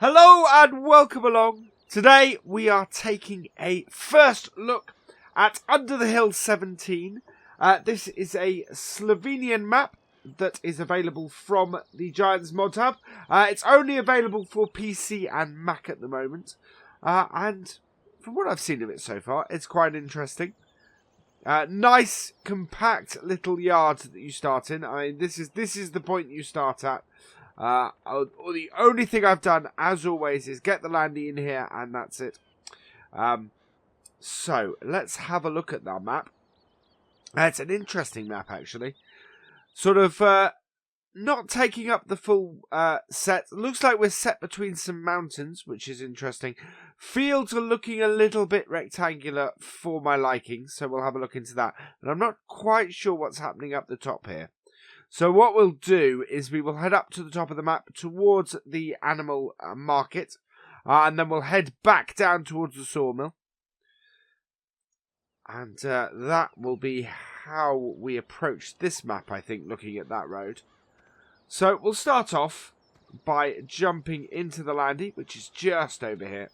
Hello and welcome along. Today we are taking a first look at Under the Hill 17. This is a Slovenian map that is available from the Giants mod hub. It's only available for PC and Mac at the moment. And from what I've seen of it so far, it's quite interesting. Nice, compact little yard that you start in. I mean, this is the point you start at. The only thing I've done, as always, is get the landy in here, and that's it. So, let's have a look at that map. It's an interesting map, actually. Sort of, not taking up the full set. Looks like we're set between some mountains, which is interesting. Fields are looking a little bit rectangular for my liking, so we'll have a look into that. And I'm not quite sure what's happening up the top here. So what we'll do is we will head up to the top of the map towards the animal market. And then we'll head back down towards the sawmill. And that will be how we approach this map, I think, looking at that road. So we'll start off by jumping into the landy, which is just over here.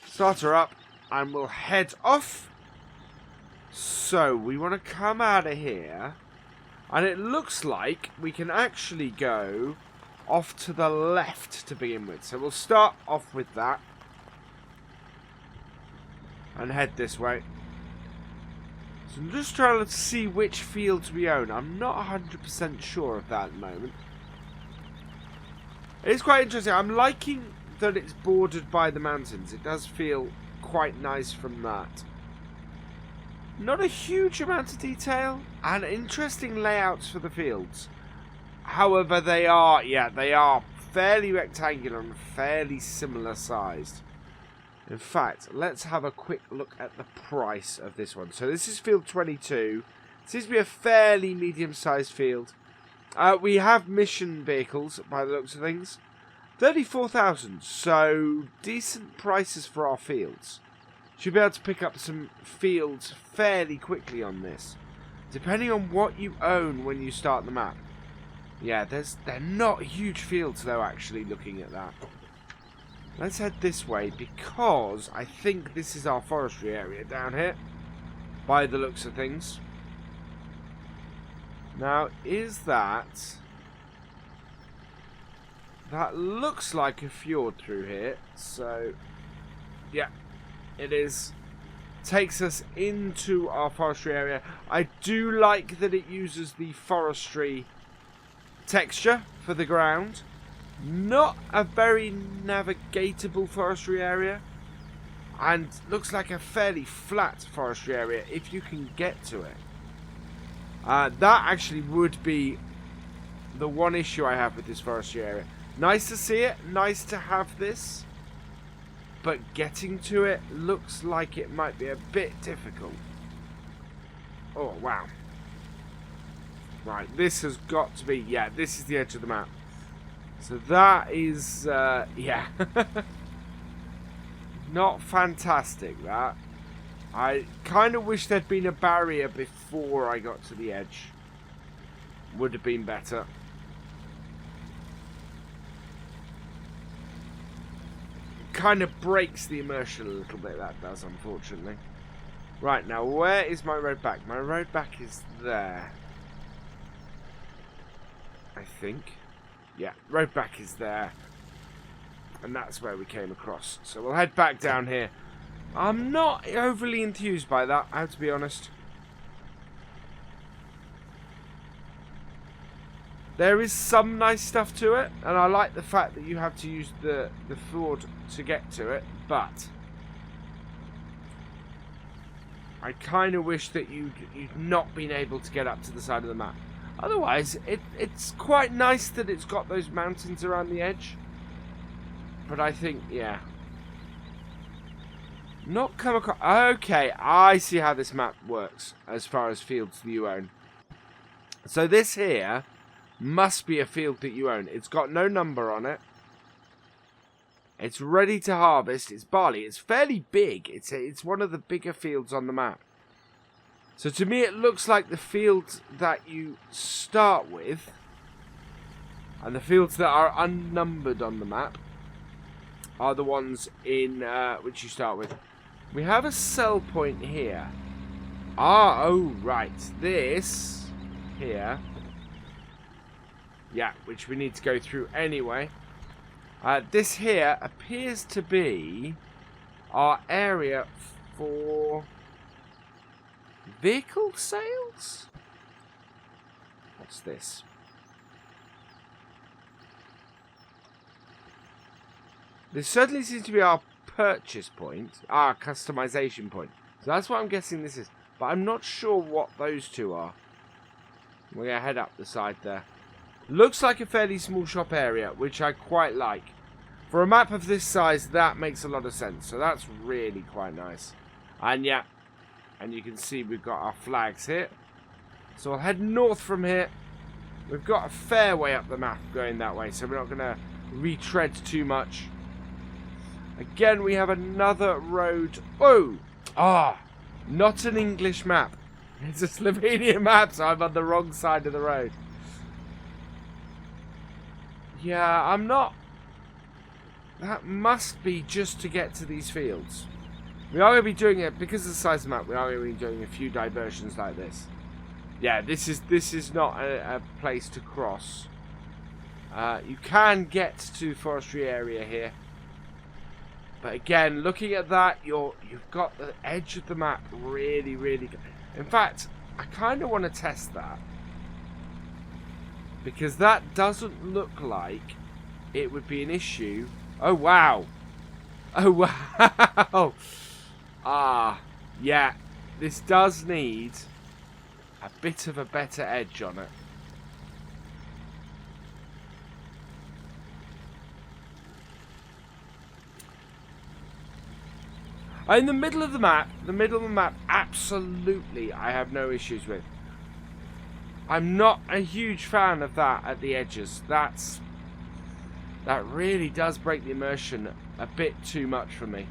Start her up and we'll head off. So we want to come out of here. And it looks like we can actually go off to the left to begin with. So we'll start off with that. And head this way. So I'm just trying to see which fields we own. I'm not 100% sure of that at the moment. It's quite interesting. I'm liking that it's bordered by the mountains. It does feel quite nice from that. Not a huge amount of detail, and interesting layouts for the fields. However, they are fairly rectangular and fairly similar sized. In fact, let's have a quick look at the price of this one. So this is field 22. Seems to be a fairly medium-sized field. We have mission vehicles, by the looks of things. 34,000, so decent prices for our fields. Should be able to pick up some fields fairly quickly on this. Depending on what you own when you start the map. Yeah, they're not huge fields though, actually, looking at that. Let's head this way because I think this is our forestry area down here. By the looks of things. Now, is that... That looks like a fjord through here. So, yeah. It is. Takes us into our forestry area. I do like that it uses the forestry texture for the ground. Not a very navigatable forestry area. And looks like a fairly flat forestry area if you can get to it. That actually would be the one issue I have with this forestry area. Nice to see it. Nice to have this. But getting to it looks like it might be a bit difficult. Oh, wow. Right, this has got to be... Yeah, this is the edge of the map. So that is... yeah. Not fantastic, that. I kind of wish there'd been a barrier before I got to the edge. Would have been better. Kind of breaks the immersion a little bit, that does, unfortunately. Right, now where is my road back? My road back is there, I think. Yeah, road back is there, and that's where we came across. So we'll head back down here. I'm not overly enthused by that, I have to be honest. There is some nice stuff to it, and I like the fact that you have to use the fjord to get to it, but I kind of wish that you'd not been able to get up to the side of the map. Otherwise, it's quite nice that it's got those mountains around the edge, but I think, yeah. Not come across... Okay, I see how this map works as far as fields that you own. So this here... must be a field that you own. It's got no number on it. It's ready to harvest. It's barley. It's fairly big. It's one of the bigger fields on the map. So to me it looks like the field that you start with And the fields that are unnumbered on the map are the ones in which you start with. We have a sell point here. Ah, oh, right. This here. Yeah, which we need to go through anyway. This here appears to be our area for vehicle sales? What's this? This certainly seems to be our purchase point, our customization point. So that's what I'm guessing this is. But I'm not sure what those two are. We're going to head up the side there. Looks like a fairly small shop area, which I quite like. For a map of this size, that makes a lot of sense. So that's really quite nice. And yeah, and you can see we've got our flags here. So I'll head north from here. We've got a fair way up the map going that way, so we're not going to retread too much. Again, we have another road. Oh! Ah! Not an English map. It's a Slovenian map, so I'm on the wrong side of the road. Yeah, I'm not... That must be just to get to these fields. We are going to be doing it, because of the size of the map, we are going to be doing a few diversions like this. Yeah, this is not a place to cross. You can get to forestry area here. But again, looking at that, you've got the edge of the map really, really good. In fact, I kind of want to test that. Because that doesn't look like it would be an issue. Oh, wow. Oh, wow. Ah, yeah. This does need a bit of a better edge on it. In the middle of the map, absolutely, I have no issues with. I'm not a huge fan of that at the edges. That really does break the immersion a bit too much for me.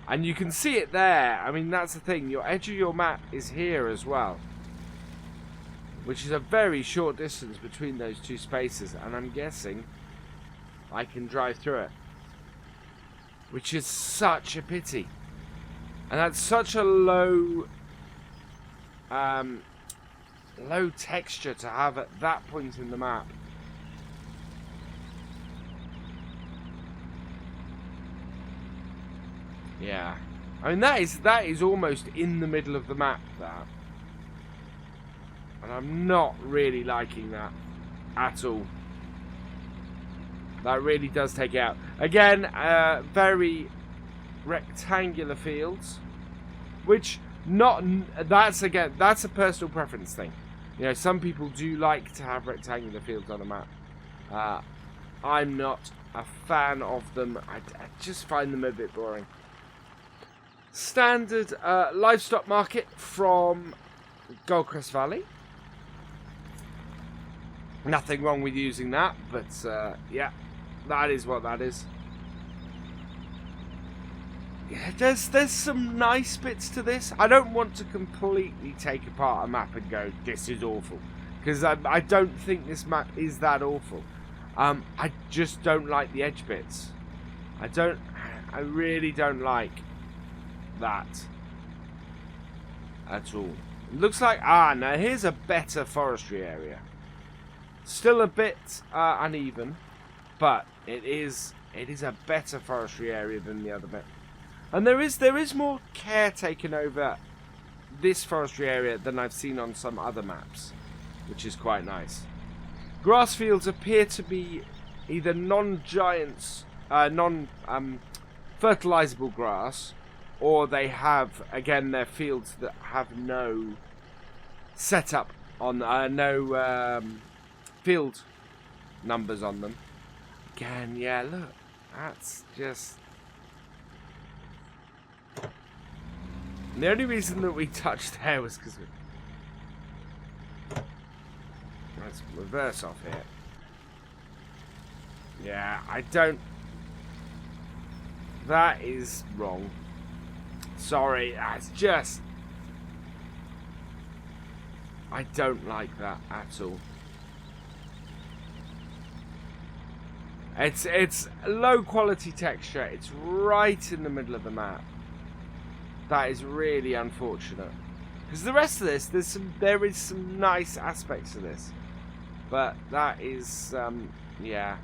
And you can see it there. I mean, that's the thing. Your edge of your map is here as well. Which is a very short distance between those two spaces. And I'm guessing I can drive through it. Which is such a pity. And that's such a low texture to have at that point in the map. Yeah. I mean, that is almost in the middle of the map, that. And I'm not really liking that at all. That really does take it out. Again, very rectangular fields, which that's a personal preference thing. You know, some people do like to have rectangular fields on a map. I'm not a fan of them. I just find them a bit boring. Standard livestock market from Goldcrest Valley. Nothing wrong with using that, but yeah, that is what that is. Yeah, there's some nice bits to this. I don't want to completely take apart a map and go, this is awful, because I don't think this map is that awful. I just don't like the edge bits. I really don't like that at all. It looks like, now here's a better forestry area. Still a bit uneven, but it is a better forestry area than the other bit. And there is more care taken over this forestry area than I've seen on some other maps, which is quite nice. Grass fields appear to be either non-fertilizable grass, or they have, again, they're fields that have no setup on, no field numbers on them. Again, yeah, look, that's just... And the only reason that we touched there was because we... Let's reverse off here. Yeah, I don't... That is wrong. Sorry, that's just... I don't like that at all. It's low quality texture. It's right in the middle of the map. That is really unfortunate. Because the rest of this, there is some nice aspects to this. But that is, yeah.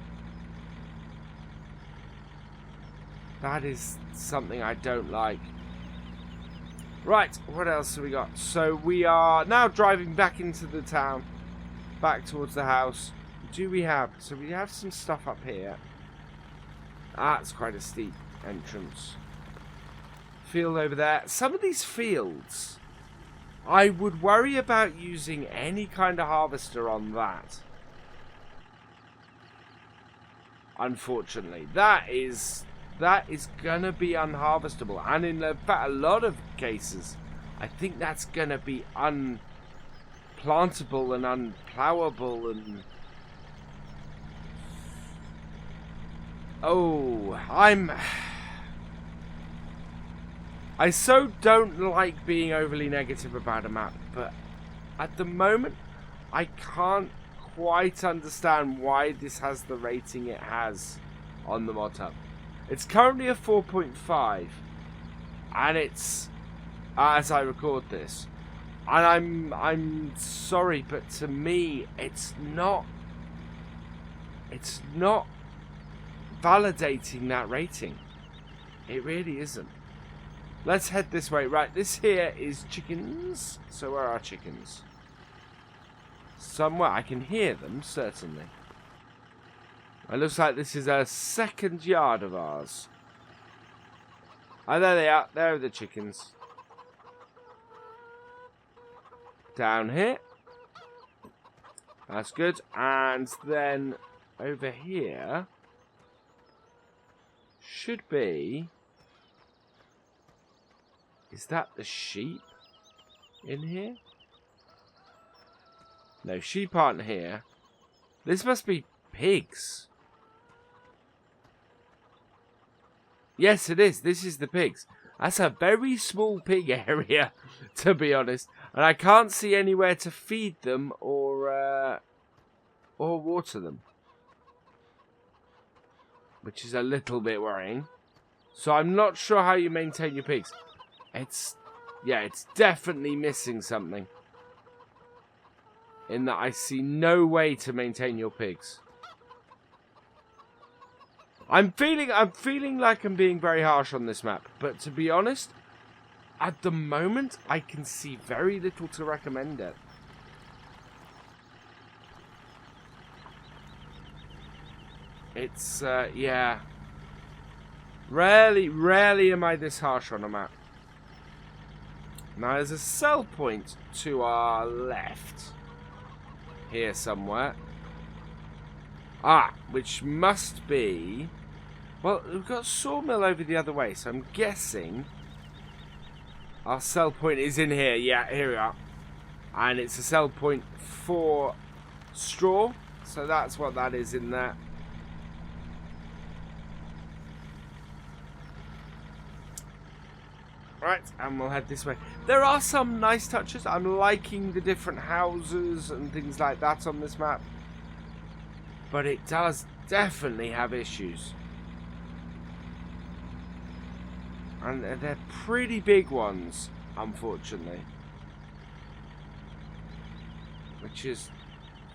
That is something I don't like. Right, what else have we got? So we are now driving back into the town. Back towards the house. Do we have... So we have some stuff up here. That's quite a steep entrance. Field over there. Some of these fields, I would worry about using any kind of harvester on that. Unfortunately. That is gonna be unharvestable. And in fact, a lot of cases, I think that's gonna be unplantable and unplowable and... Oh, I so don't like being overly negative about a map, but at the moment, I can't quite understand why this has the rating it has on the mod hub. It's currently a 4.5, and it's, as I record this, and I'm sorry, but to me, it's not validating that rating. It really isn't. Let's head this way. Right, this here is chickens. So where are chickens? Somewhere. I can hear them, certainly. It looks like this is a second yard of ours. Oh, there they are. There are the chickens. Down here. That's good. And then over here should be... Is that the sheep in here? No, sheep aren't here. This must be pigs. Yes, it is. This is the pigs. That's a very small pig area, to be honest. And I can't see anywhere to feed them or water them. Which is a little bit worrying. So I'm not sure how you maintain your pigs. It's definitely missing something. In that I see no way to maintain your pigs. I'm feeling like I'm being very harsh on this map, but to be honest, at the moment I can see very little to recommend it. It's yeah. Rarely am I this harsh on a map. Now there's a sell point to our left. Here somewhere. Ah, which must be... Well, we've got a sawmill over the other way, so I'm guessing our sell point is in here. Yeah, here we are. And it's a sell point for straw, so that's what that is in there. Right, and we'll head this way. There are some nice touches. I'm liking the different houses and things like that on this map. But it does definitely have issues. And they're pretty big ones, unfortunately. Which is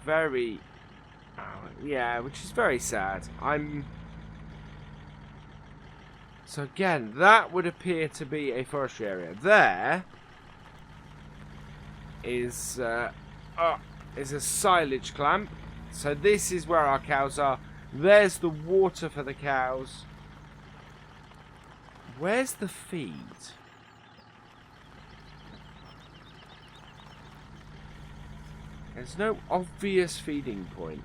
very... yeah, which is very sad. So again, that would appear to be a forestry area. There is a silage clamp. So this is where our cows are. There's the water for the cows. Where's the feed? There's no obvious feeding point.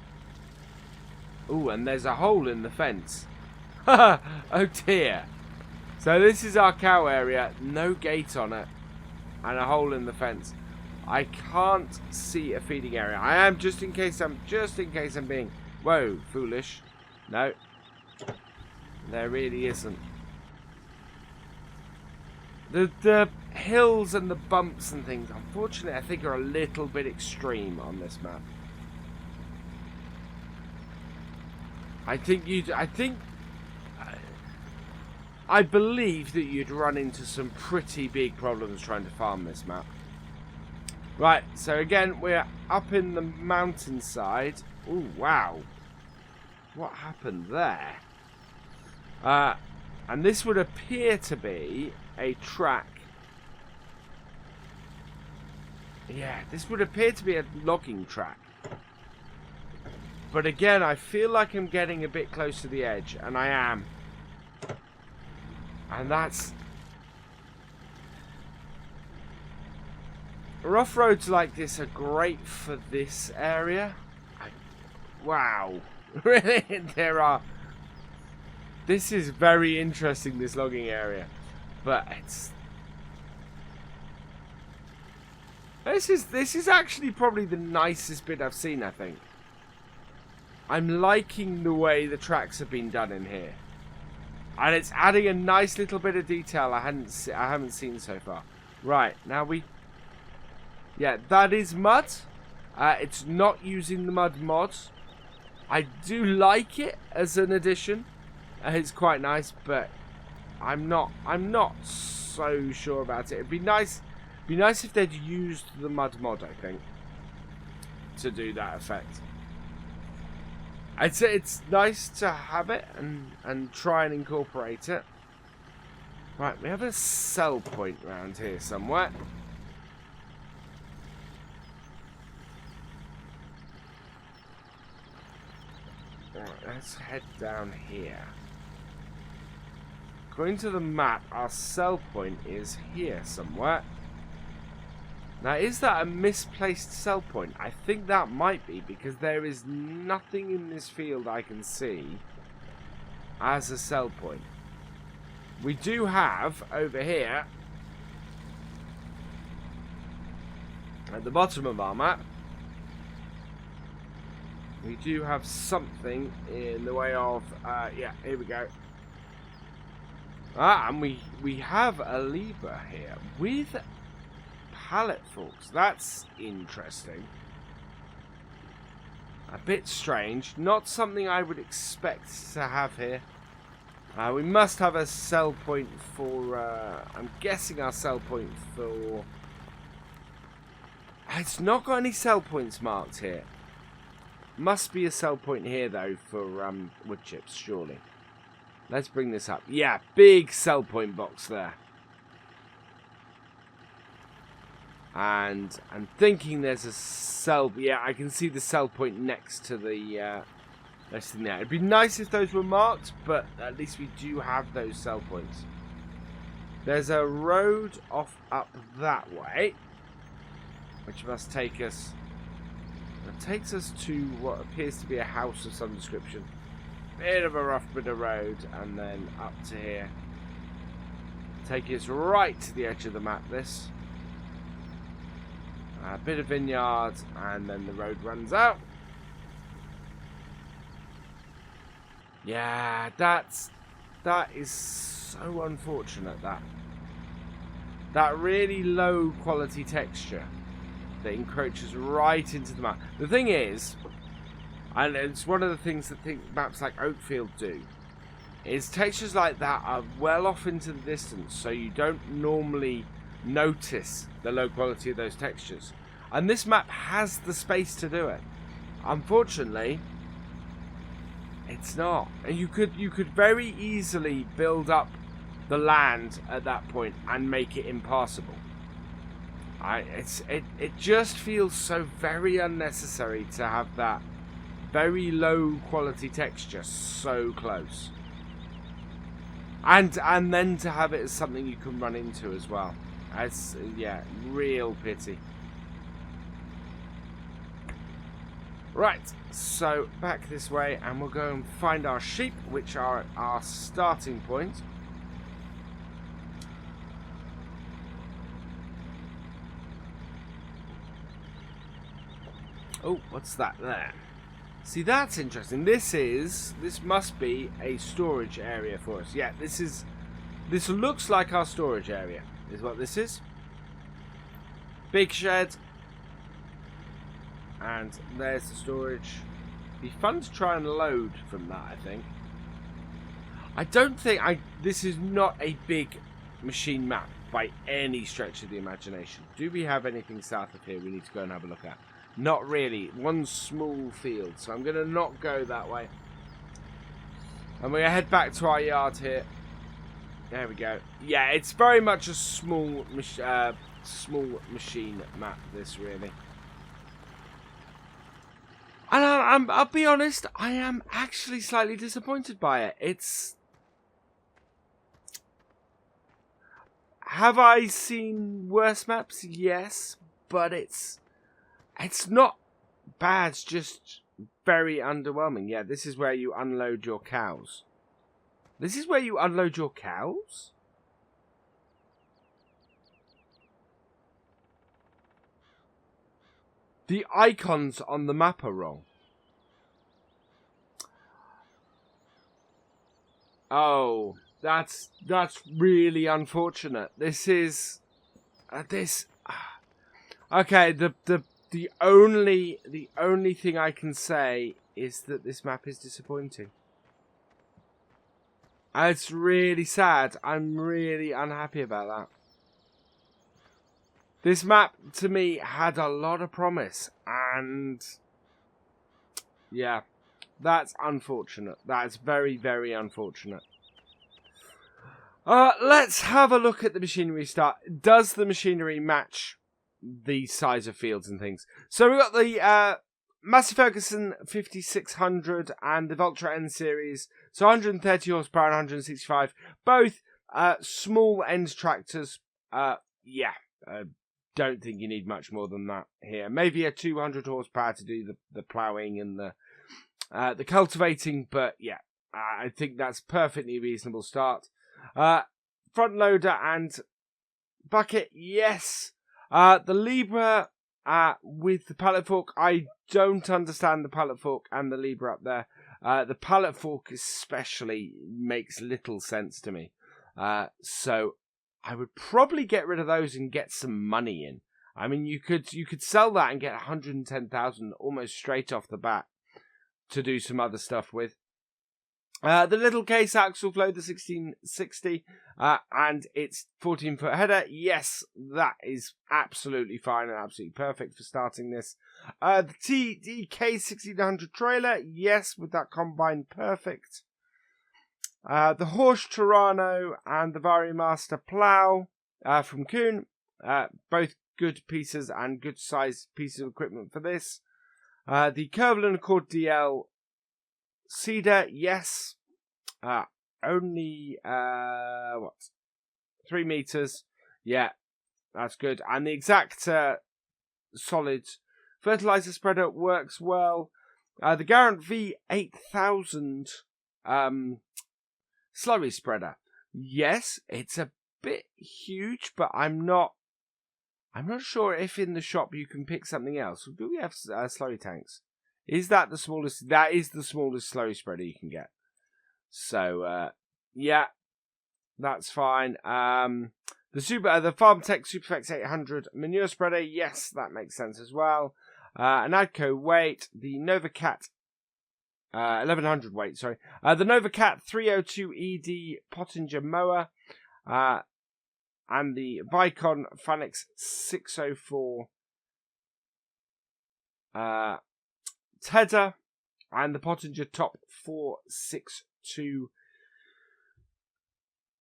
Ooh, and there's a hole in the fence. Oh dear. So this is our cow area. No gate on it. And a hole in the fence. I can't see a feeding area. I am just in case I'm being... Whoa, foolish. No. There really isn't. The hills and the bumps and things, unfortunately, I think are a little bit extreme on this map. I believe that you'd run into some pretty big problems trying to farm this map. Right, so again, we're up in the mountainside. Oh, wow. What happened there? And this would appear to be a track. Yeah, this would appear to be a logging track. But again, I feel like I'm getting a bit close to the edge, and I am. And that's... Rough roads like this are great for this area. Wow. Really? There are... This is very interesting, this logging area. But it's... This is actually probably the nicest bit I've seen, I think. I'm liking the way the tracks have been done in here. And it's adding a nice little bit of detail I haven't seen so far. Right, now we... Yeah, that is mud. It's not using the mud mod. I do like it as an addition. It's quite nice, but I'm not so sure about it. It'd be nice if they'd used the mud mod, I think, to do that effect. I'd say it's nice to have it and try and incorporate it. Right, we have a sell point around here somewhere. Alright, let's head down here. According to the map, our sell point is here somewhere. Now, is that a misplaced sell point? I think that might be, because there is nothing in this field I can see as a sell point. We do have, over here, at the bottom of our map, we do have something in the way of, yeah, here we go. And we have a lever here with pallet forks. That's interesting. A bit strange. Not something I would expect to have here. We must have a sell point for... I'm guessing our sell point for... It's not got any sell points marked here. Must be a sell point here, though, for wood chips, surely. Let's bring this up. Yeah, big sell point box there. And I'm thinking there's a sell... Yeah, I can see the sell point next to the... next thing there. It'd be nice if those were marked, but at least we do have those sell points. There's a road off up that way, which must take us... It takes us to what appears to be a house of some description. Bit of a rough bit of road, and then up to here. Take us right to the edge of the map, this. A bit of vineyard, and then the road runs out. Yeah, that is so unfortunate, that really low quality texture that encroaches right into the map. The thing is, and it's one of the things that maps like Oakfield do, is textures like that are well off into the distance, so you don't normally notice the low quality of those textures. And this map has the space to do it. Unfortunately, it's not. And you could very easily build up the land at that point and make it impassable. It just feels so very unnecessary to have that very low quality texture so close. And then to have it as something you can run into as well. It's, yeah, real pity. Right, so back this way, and we'll go and find our sheep, which are at our starting point. Oh, what's that there? See, that's interesting. This must be a storage area for us. Yeah, this looks like our storage area, is what this is. Big shed. And there's the storage. Be fun to try and load from that, I think. I don't think this is not a big machine map by any stretch of the imagination. Do we have anything south of here we need to go and have a look at? Not really. One small field, so I'm going to not go that way. And we're going to head back to our yard here. There we go. Yeah, it's very much a small machine map, this, really. And I'll be honest, I am actually slightly disappointed by it. It's... Have I seen worse maps? Yes, but it's not bad, it's just very underwhelming. Yeah, this is where you unload your cows. This is where you unload your cows? The icons on the map are wrong. Oh, that's really unfortunate. This is okay, the only thing I can say is that this map is disappointing. It's really sad. I'm really unhappy about that. This map, to me, had a lot of promise, and yeah, that's unfortunate. That's very, very unfortunate. Let's have a look at the machinery start. Does the machinery match the size of fields and things? So we've got the Massey Ferguson 5600 and the Vultra N series. So 130 horsepower and 165. Both small end tractors. Don't think you need much more than that here. Maybe a 200 horsepower to do the ploughing and the cultivating. But yeah, I think that's perfectly reasonable start. Front loader and bucket, yes. The Libra with the pallet fork, I don't understand the pallet fork and the Libra up there. The pallet fork especially makes little sense to me. So I would probably get rid of those and get some money in. I mean, you could sell that and get 110,000 almost straight off the bat to do some other stuff with. The little case axle flow, the 1660, and its 14-foot header. Yes, that is absolutely fine and absolutely perfect for starting this. The TDK 1600 trailer, yes, with that combine, perfect. The Horsch Turano and the Varimaster plough from Kuhn, both good pieces and good sized pieces of equipment for this. The Curvin Accord DL Cedar, yes. Only 3 meters. Yeah, that's good. And the exact solid fertilizer spreader works well. The Garant V8000 slurry spreader. Yes, it's a bit huge, but I'm not sure if in the shop you can pick something else. Do we have slurry tanks? Is that the smallest? That is the smallest slurry spreader you can get. So, yeah, that's fine. The FarmTech Superflex 800 manure spreader, yes, that makes sense as well. An Adco weight, the NovaCat 1100 weight, sorry. The NovaCat 302 ED Pottinger mower, and the Vicon Fanix 604 Tedder, and the Pottinger Top 462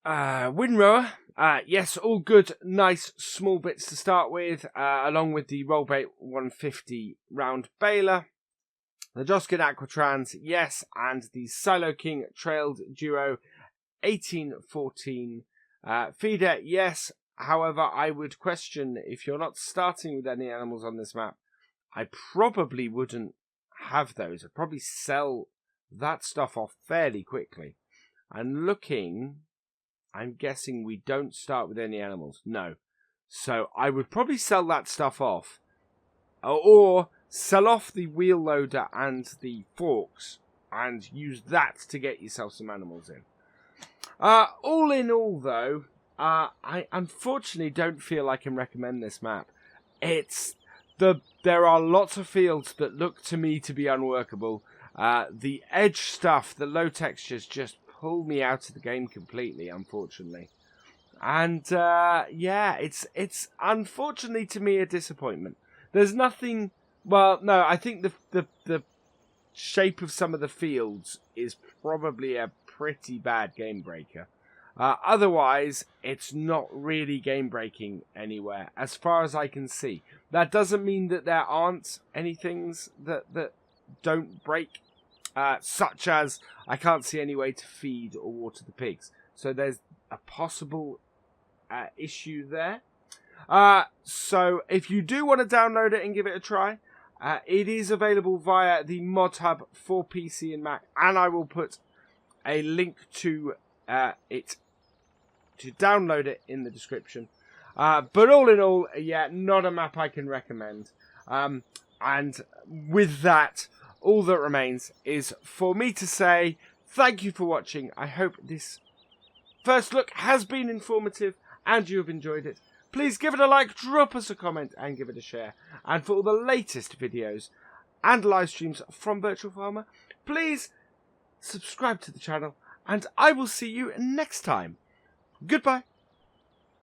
windrower. Yes, all good, nice, small bits to start with, along with the Rollbait 150 round baler. The Joskin Aquatrans, yes, and the Silo King Trailed Duo 1814 feeder, yes. However, I would question, if you're not starting with any animals on this map, I probably wouldn't have those. I'd probably sell that stuff off fairly quickly. And looking, I'm guessing we don't start with any animals. No. So I would probably sell that stuff off. Or sell off the wheel loader and the forks and use that to get yourself some animals in. All in all, though, I unfortunately don't feel I can recommend this map. There are lots of fields that look to me to be unworkable. The edge stuff, the low textures, just pull me out of the game completely, unfortunately. And yeah, it's unfortunately to me a disappointment. There's nothing. Well, no, I think the shape of some of the fields is probably a pretty bad game breaker. Otherwise, it's not really game breaking anywhere, as far as I can see. That doesn't mean that there aren't any things that don't break, such as I can't see any way to feed or water the pigs. So there's a possible issue there. So if you do want to download it and give it a try, it is available via the Mod Hub for PC and Mac, and I will put a link to it to download it in the description. But all in all, yeah, not a map I can recommend. And with that, all that remains is for me to say thank you for watching. I hope this first look has been informative and you have enjoyed it. Please give it a like, drop us a comment, and give it a share. And for all the latest videos and live streams from Virtual Farmer, please subscribe to the channel, and I will see you next time. Goodbye.